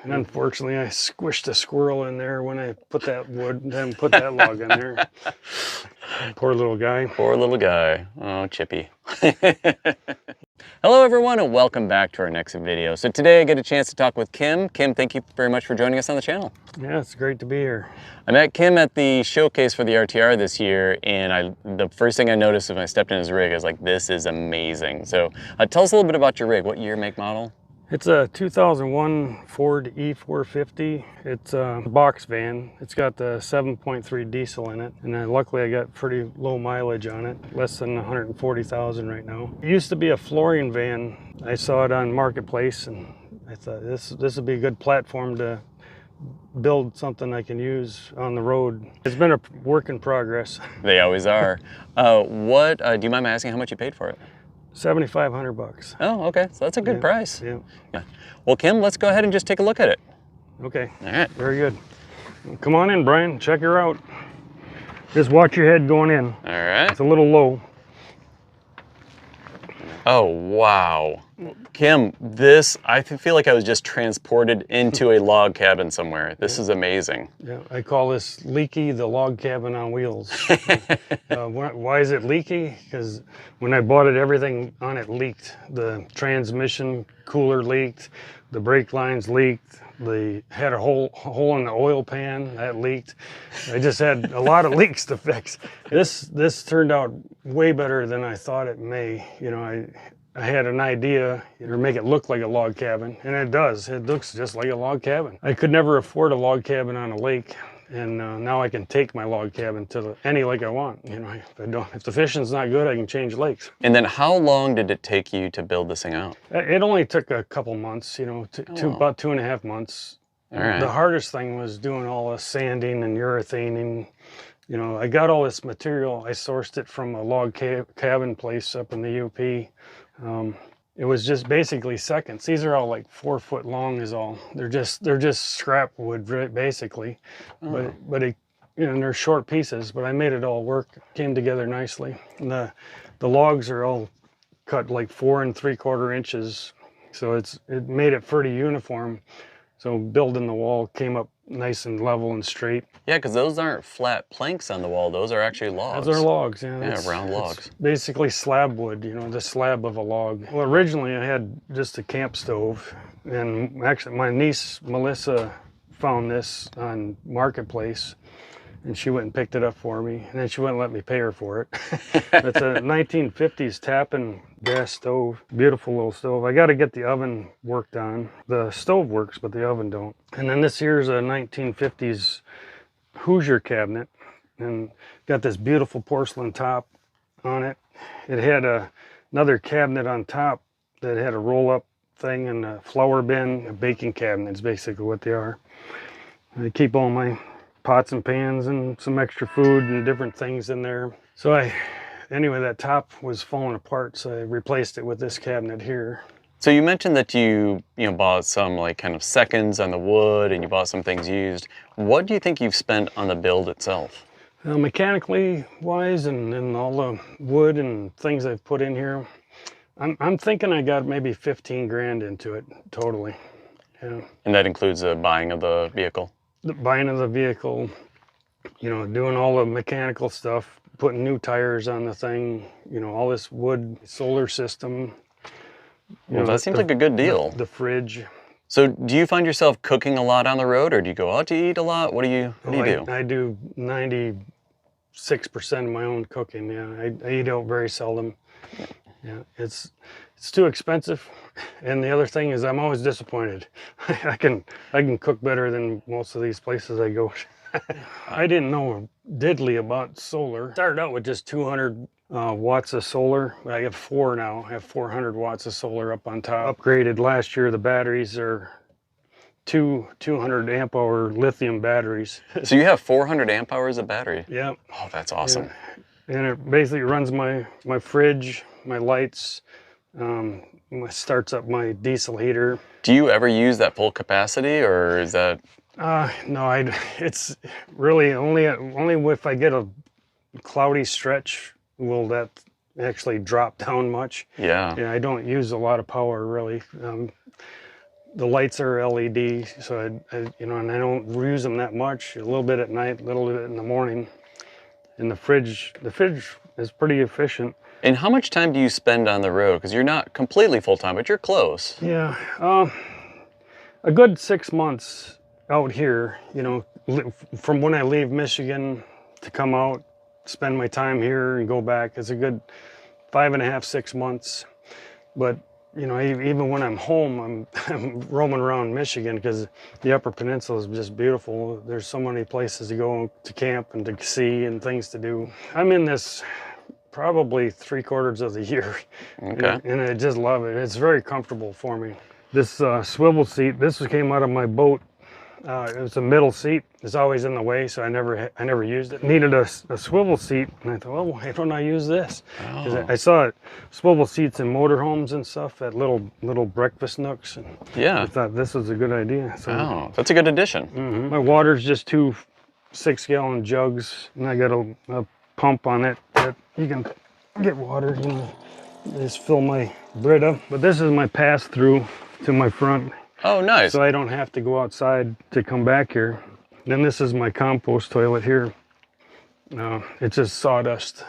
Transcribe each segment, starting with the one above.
And unfortunately, I squished a squirrel in there when I put that wood, then put that log in there. Poor little guy. Poor little guy. Oh, Chippy. Hello everyone and welcome back to our next video. So today I get a chance to talk with Kim. Kim, thank you very much for joining us on the channel. Yeah, it's great to be here. I met Kim at the showcase for the RTR this year, and the first thing I noticed when I stepped in his rig, I was like, this is amazing. So tell us a little bit about your rig. What year, make, model? It's a 2001 Ford E350. It's a box van. It's got the 7.3 diesel in it, and luckily I got pretty low mileage on it, less than 140,000 right now. It used to be a flooring van. I saw it on Marketplace, and I thought this would be a good platform to build something I can use on the road. It's been a work in progress. They always are. Do you mind me asking how much you paid for it? $7,500. Oh, okay. So that's a good price. Yeah. Well, Kim, let's go ahead and just take a look at it. Okay. All right. Very good. Come on in, Brian. Check her out. Just watch your head going in. All right. It's a little low. Oh, wow. Kim, I feel like I was just transported into a log cabin somewhere. This is amazing. Yeah, I call this Leaky, the log cabin on wheels. Why is it leaky? Because when I bought it, everything on it leaked. The transmission cooler leaked, the brake lines leaked, had a hole in the oil pan that leaked. I just had a lot of leaks to fix. This turned out way better than I thought it may. You know, I had an idea to make it look like a log cabin, and it does. It looks just like a log cabin. I could never afford a log cabin on a lake, and now I can take my log cabin to any lake I want. You know, if the fishing's not good, I can change lakes. And then how long did it take you to build this thing out? It only took a couple months, you know, about 2.5 months. All right. The hardest thing was doing all the sanding and urethaning. You know, I got all this material. I sourced it from a log cabin place up in the UP. It was just basically seconds. These are all like 4 foot long is all. They're just scrap wood basically, but you know, they're short pieces. But I made it all work. Came together nicely. And the logs are all cut like 4 3/4 inches, so it made it pretty uniform. So building the wall came up nice and level and straight. Yeah, because those aren't flat planks on the wall. Those are actually logs. Those are logs, yeah. Yeah, round logs. Basically slab wood, you know, the slab of a log. Well, originally I had just a camp stove, and actually my niece, Melissa, found this on Marketplace, and she went and picked it up for me, and then she wouldn't let me pay her for it. It's a 1950s Tappan gas stove, beautiful little stove. I got to get the oven worked on. The stove works, but the oven don't. And then this here's a 1950s Hoosier cabinet, and got this beautiful porcelain top on it. It had another cabinet on top that had a roll-up thing and a flour bin, a baking cabinet is basically what they are. I keep all my pots and pans and some extra food and different things in there. So anyway, that top was falling apart, so I replaced it with this cabinet here. So you mentioned that you bought some like kind of seconds on the wood, and you bought some things used. What do you think you've spent on the build itself? Mechanically wise and all the wood and things I've put in here, I'm thinking I got maybe 15 grand into it totally. Yeah. And that includes the buying of the vehicle? The buying of the vehicle, you know, doing all the mechanical stuff, putting new tires on the thing, you know, all this wood, solar system. Well, that seems like a good deal. The fridge. So do you find yourself cooking a lot on the road, or do you go out to eat a lot? What do you do? I do 96% of my own cooking, yeah. I eat out very seldom. Yeah, it's too expensive. And the other thing is I'm always disappointed. I can cook better than most of these places I go. I didn't know diddly about solar. Started out with just 200 watts of solar, but I have 4 now. I have 400 watts of solar up on top. Upgraded last year. The batteries are 200 amp hour lithium batteries. So you have 400 amp hours of battery? Yeah. Oh, that's awesome. Yeah. And it basically runs my fridge, my lights, starts up my diesel heater. Do you ever use that full capacity, or is that? No, it's really only if I get a cloudy stretch will that actually drop down much. Yeah. Yeah, I don't use a lot of power really. the lights are LED, so you know, and I don't use them that much. A little bit at night, a little bit in the morning. And the fridge is pretty efficient. And how much time do you spend on the road? Because you're not completely full-time, but you're close. Yeah, a good 6 months out here, you know, from when I leave Michigan to come out, spend my time here and go back, is a good 5.5, 6 months. But, you know, even when I'm home, I'm roaming around Michigan because the Upper Peninsula is just beautiful. There's so many places to go to camp and to see and things to do. I'm in this probably 3/4 of the year. Okay. And I just love it. It's very comfortable for me. This swivel seat, this came out of my boat. It was a middle seat. It's always in the way, so I never used it. Needed a swivel seat, and I thought, well, why don't I use this? Oh. I saw swivel seats in motorhomes and stuff at little breakfast nooks, and Yeah. I thought this was a good idea. So, Oh, that's a good addition. My water's just 2 6-gallon jugs, and I got a pump on it that you can get water. You know, just fill my Brita. But this is my pass-through to my front. Oh, nice. So I don't have to go outside to come back here. Then this is my compost toilet here. It's just sawdust,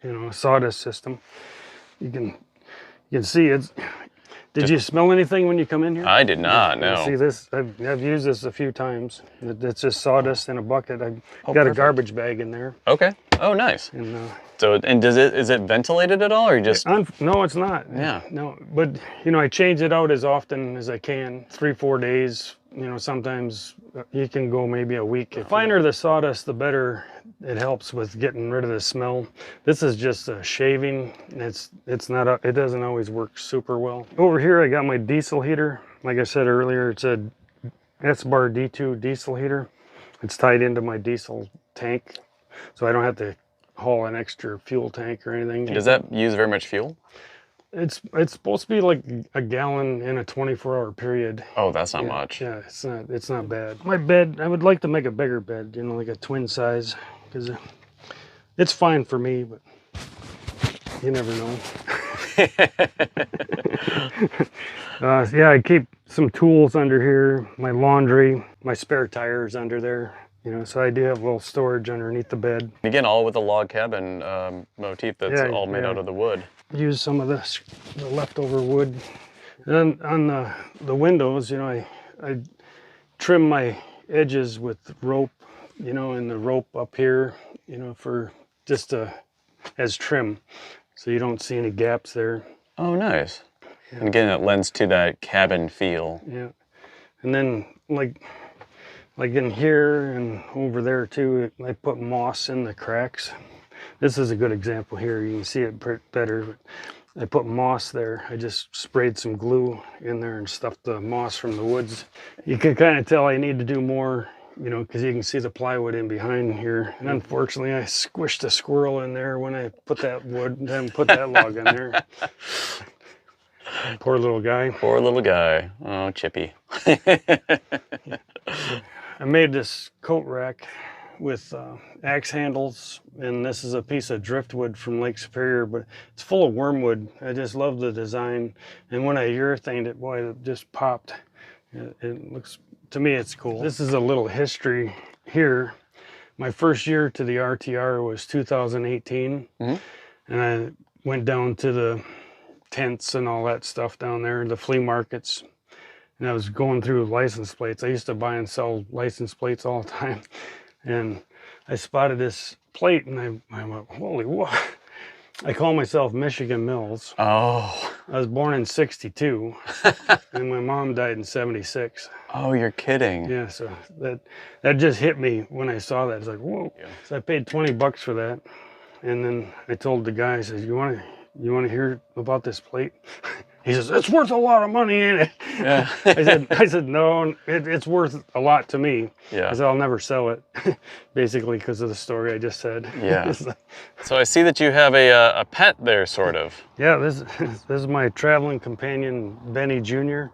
you know, a sawdust system. You can see it. Did you smell anything when you come in here? I did not, no. See this? I've used this a few times. It's just sawdust in a bucket. I've got perfect. a garbage bag in there. Okay. Oh, nice. And So, and is it ventilated at all, or just? no, it's not. Yeah. No, but you know, I change it out as often as I can. 3-4 days. You know, sometimes you can go maybe a week. The finer the sawdust, the better it helps with getting rid of the smell. This is just a shaving. It's not. It doesn't always work super well. Over here, I got my diesel heater. Like I said earlier, it's a S-Bar D2 diesel heater. It's tied into my diesel tank, so I don't have to haul an extra fuel tank or anything. Does that use very much fuel? It's supposed to be like a gallon in a 24-hour period. Oh, that's not much. Yeah, it's not bad. My bed, I would like to make a bigger bed, you know, like a twin size, because it's fine for me, but you never know. Yeah, I keep some tools under here, my laundry, my spare tires under there. You know, so I do have a little storage underneath the bed. Again, all with a log cabin motif that's all made out of the wood. Use some of the leftover wood. And on the windows, you know, I trim my edges with rope, you know, and the rope up here, you know, for just as trim, so you don't see any gaps there. Oh, nice. Yeah. And again, it lends to that cabin feel. Yeah. And then like in here and over there too, I put moss in the cracks. This is a good example here. You can see it better. But I put moss there. I just sprayed some glue in there and stuffed the moss from the woods. You can kind of tell I need to do more, you know, because you can see the plywood in behind here. And unfortunately, I squished a squirrel in there when I put that wood, then put that log in there. Poor little guy. Poor little guy. Oh, Chippy. I made this coat rack with axe handles, and this is a piece of driftwood from Lake Superior, but it's full of wormwood. I just love the design, and when I urethaned it, boy, it just popped. It looks, to me, it's cool. This is a little history here. My first year to the RTR was 2018, and I went down to the tents and all that stuff down there, the flea markets, and I was going through license plates. I used to buy and sell license plates all the time, and I spotted this plate, and I went, holy what? I call myself Michigan Mills. Oh. I was born in '62, and my mom died in '76. Oh, you're kidding. Yeah, so that just hit me when I saw that. It's like, whoa. Yeah. So I paid $20 for that, and then I told the guy, I said, you want to hear about this plate? He says, it's worth a lot of money, ain't it? Yeah. I said, no, it's worth a lot to me. Yeah. I said, I'll never sell it, basically because of the story I just said. Yeah. So I see that you have a pet there, sort of. Yeah, this is my traveling companion, Benny Jr.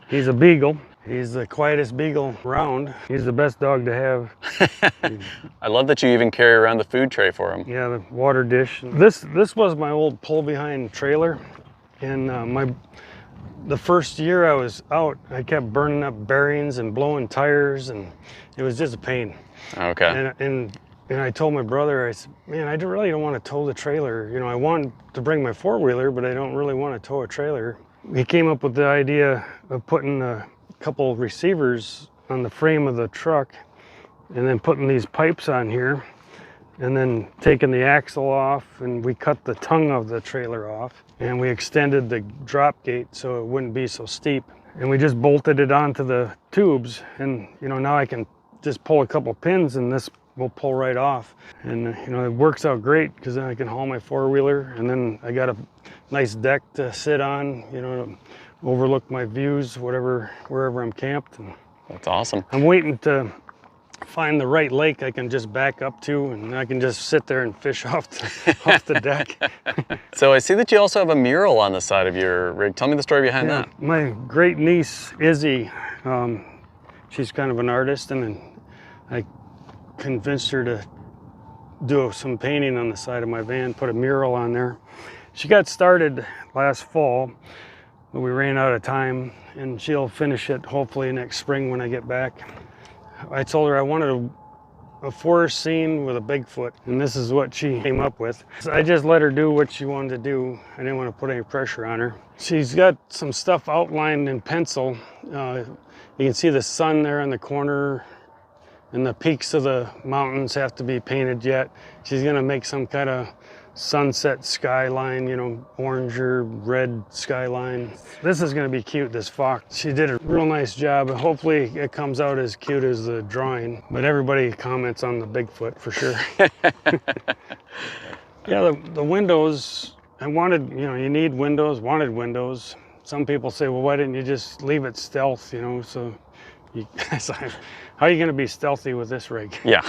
He's a beagle. He's the quietest beagle around. He's the best dog to have. I love that you even carry around the food tray for him. Yeah, the water dish. This was my old pull-behind trailer, and the first year I was out, I kept burning up bearings and blowing tires, and it was just a pain. Okay. And I told my brother, I said, man, I really don't want to tow the trailer. You know, I want to bring my four-wheeler, but I don't really want to tow a trailer. He came up with the idea of putting a couple receivers on the frame of the truck and then putting these pipes on here and then taking the axle off, and we cut the tongue of the trailer off and we extended the drop gate so it wouldn't be so steep. And we just bolted it onto the tubes, and you know, now I can just pull a couple pins and this will pull right off. And you know, it works out great because then I can haul my four-wheeler, and then I got a nice deck to sit on, you know, to overlook my views, wherever I'm camped. And that's awesome. I'm waiting to find the right lake I can just back up to, and I can just sit there and fish off the deck. So I see that you also have a mural on the side of your rig. Tell me the story behind that. My great niece, Izzy, she's kind of an artist, and I convinced her to do some painting on the side of my van, put a mural on there. She got started last fall, but we ran out of time, and she'll finish it hopefully next spring when I get back. I told her I wanted a forest scene with a Bigfoot, and this is what she came up with. So I just let her do what she wanted to do. I didn't want to put any pressure on her. She's got some stuff outlined in pencil. You can see the sun there in the corner, and the peaks of the mountains have to be painted yet. She's gonna make some kind of sunset skyline, you know, orange or red skyline. This is gonna be cute, this fox. She did a real nice job. Hopefully it comes out as cute as the drawing, but everybody comments on the Bigfoot for sure. Yeah, the windows, I wanted, you know, you need windows, wanted windows. Some people say, well, why didn't you just leave it stealth, you know, so how are you gonna be stealthy with this rig? Yeah.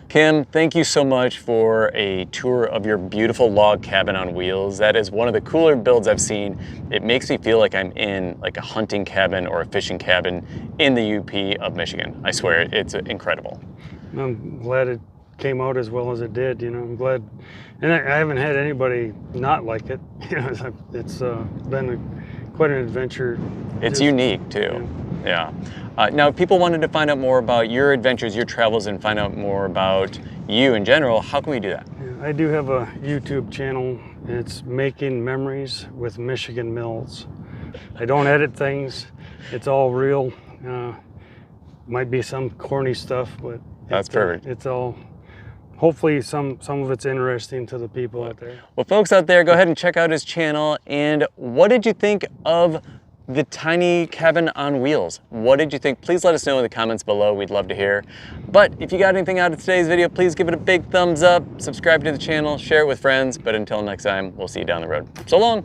Kim, thank you so much for a tour of your beautiful log cabin on wheels. That is one of the cooler builds I've seen. It makes me feel like I'm in like a hunting cabin or a fishing cabin in the UP of Michigan. I swear, it's incredible. I'm glad it came out as well as it did, you know, I'm glad. And I haven't had anybody not like it. You know, it's been quite an adventure. It's unique too. Yeah. Now, if people wanted to find out more about your adventures, your travels, and find out more about you in general, how can we do that? Yeah, I do have a YouTube channel. It's Making Memories with Michigan Mills. I don't edit things. It's all real. Might be some corny stuff, but that's perfect. It's all, hopefully some of it's interesting to the people out there. Well, folks out there, go ahead and check out his channel. And what did you think of the tiny cabin on wheels? What did you think? Please let us know in the comments below. We'd love to hear. But if you got anything out of today's video, please give it a big thumbs up, subscribe to the channel, share it with friends. But until next time, we'll see you down the road. So long.